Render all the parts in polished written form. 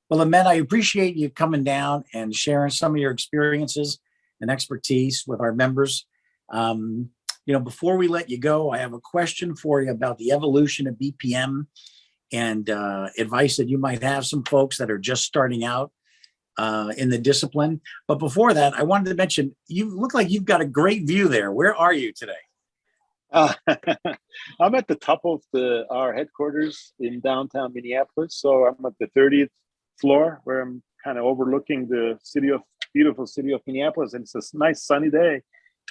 Well, Ahmed, I appreciate you coming down and sharing some of your experiences and expertise with our members. Um, Before we let you go, I have a question for you about the evolution of BPM and advice that you might have some folks that are just starting out in the discipline. But before that, I wanted to mention you look like you've got a great view there. Where are you today? Uh, I'm at the top of our headquarters in downtown Minneapolis. So I'm at the 30th floor where I'm kind of overlooking the beautiful city of Minneapolis. And it's a nice sunny day.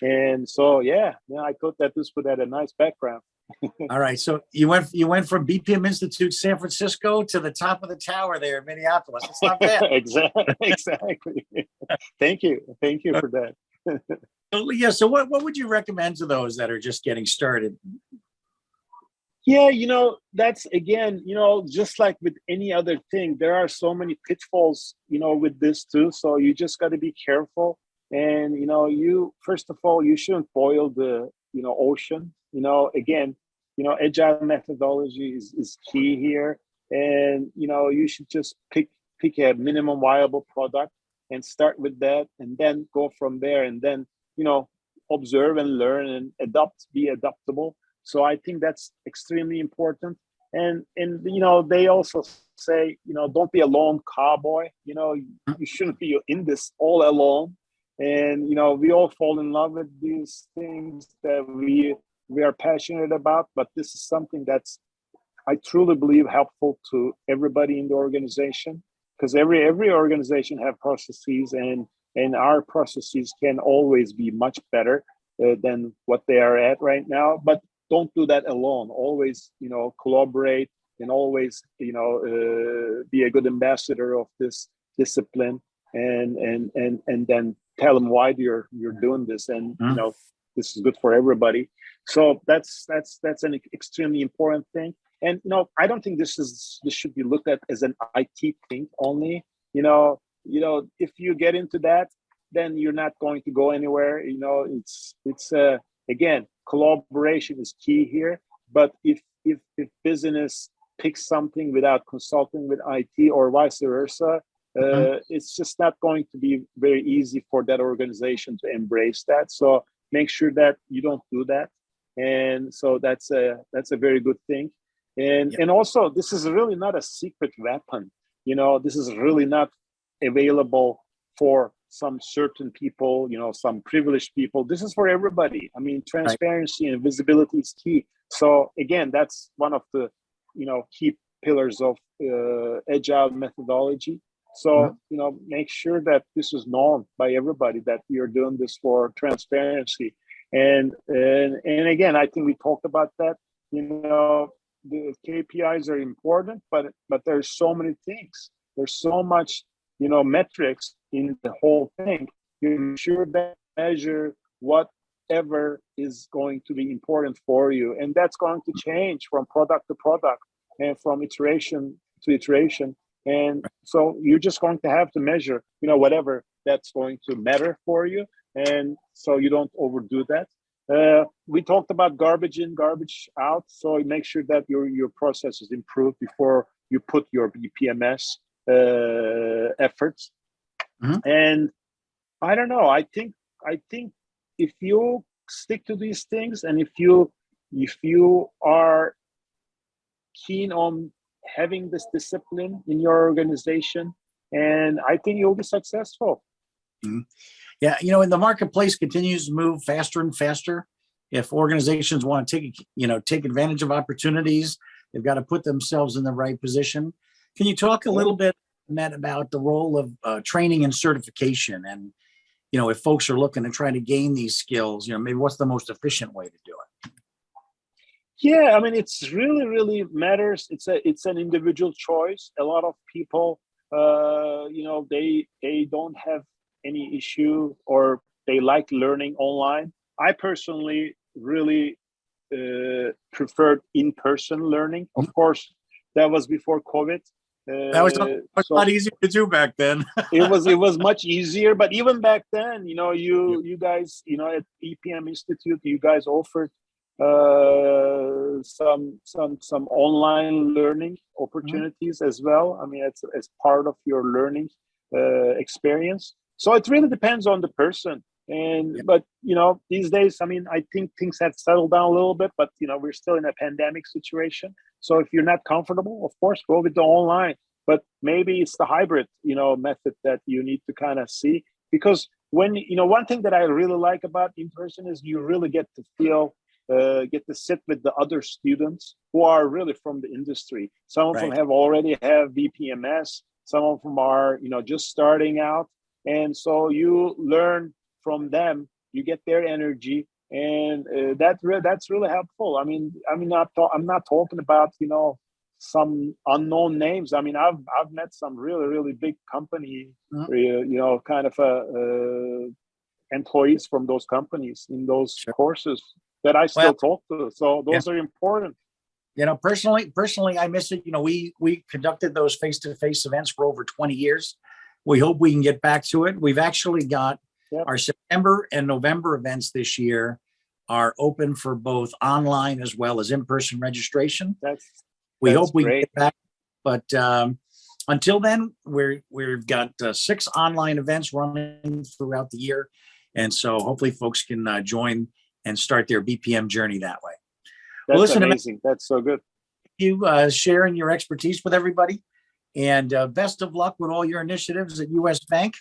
And so, yeah, I thought that this would add a nice background. All right. So you went from BPM Institute San Francisco to the top of the tower there in Minneapolis. It's not bad. Exactly. Thank you. Thank you for that. So what would you recommend to those that are just getting started? Yeah, that's again, just like with any other thing, there are so many pitfalls, with this too. So you just got to be careful. And, you, first of all, you shouldn't boil the, ocean, again, agile methodology is key here. And, you should just pick a minimum viable product and start with that and then go from there. And then, observe and learn and be adaptable. So I think that's extremely important. And they also say, don't be a lone cowboy. You shouldn't be in this all alone. And we all fall in love with these things that we are passionate about. But this is something that's, I truly believe, helpful to everybody in the organization, because every organization have processes, and our processes can always be much better than what they are at right now. But don't do that alone. Always, collaborate, and always, be a good ambassador of this discipline, and then tell them why you're doing this, and this is good for everybody. So that's an extremely important thing. And I don't think this should be looked at as an IT thing only. If you get into that, then you're not going to go anywhere. It's again, collaboration is key here. But if business picks something without consulting with IT or vice versa, it's just not going to be very easy for that organization to embrace that. So make sure that you don't do that. And so that's a very good thing. And also, this is really not a secret weapon. This is really not available for some certain people, some privileged people. This is for everybody. I mean, transparency and visibility is key. So again, that's one of the, key pillars of agile methodology. So, make sure that this is known by everybody, that you're doing this for transparency. And again, I think we talked about that. The KPIs are important, but there's so many things. There's so much, metrics in the whole thing. You make sure that measure whatever is going to be important for you, and that's going to change from product to product and from iteration to iteration. And so you're just going to have to measure, whatever that's going to matter for you, and so you don't overdo that. We talked about garbage in, garbage out. So make sure that your process is improved before you put your BPMS efforts. And I don't know. I think if you stick to these things, and if you are keen on having this discipline in your organization, and I think you'll be successful. Yeah, and the marketplace continues to move faster and faster. If organizations want to take advantage of opportunities, they've got to put themselves in the right position. Can you talk a little bit, Matt, about the role of training and certification, and if folks are looking to try to gain these skills, maybe what's the most efficient way to do it? Yeah, I mean, it's really, really matters. It's an individual choice. A lot of people, they don't have any issue, or they like learning online. I personally really preferred in-person learning. Of course, that was before COVID. That was a lot easier to do back then. it was much easier, but even back then, you guys, at BPM Institute, you guys offered some online learning opportunities as well. I mean, it's as part of your learning experience. So it really depends on the person. And Yeah. but these days, I mean, I think things have settled down a little bit, but we're still in a pandemic situation. So if you're not comfortable, of course, go with the online. But maybe it's the hybrid, method that you need to kind of see. Because when one thing that I really like about in person is you really get to feel, get to sit with the other students who are really from the industry. Some of them Right. have already have BPMS. Some of them are just starting out, and so you learn from them. You get their energy, and that's really helpful. I'm not talking about some unknown names. I mean, I've met some really really big company, Mhm. kind of employees from those companies in those Sure. courses that I Well, still talk to. So yeah. those are important. Personally, I miss it. We conducted those face-to-face events for over 20 years. We hope we can get back to it. We've actually got Yep, our September and November events this year are open for both online as well as in-person registration. that's We that's hope we can great. get back, but until then, we've got 6 online events running throughout the year, and so hopefully folks can join and start their BPM journey that way. Well, That's listen, amazing. That's so good. you sharing your expertise with everybody. And best of luck with all your initiatives at US Bank.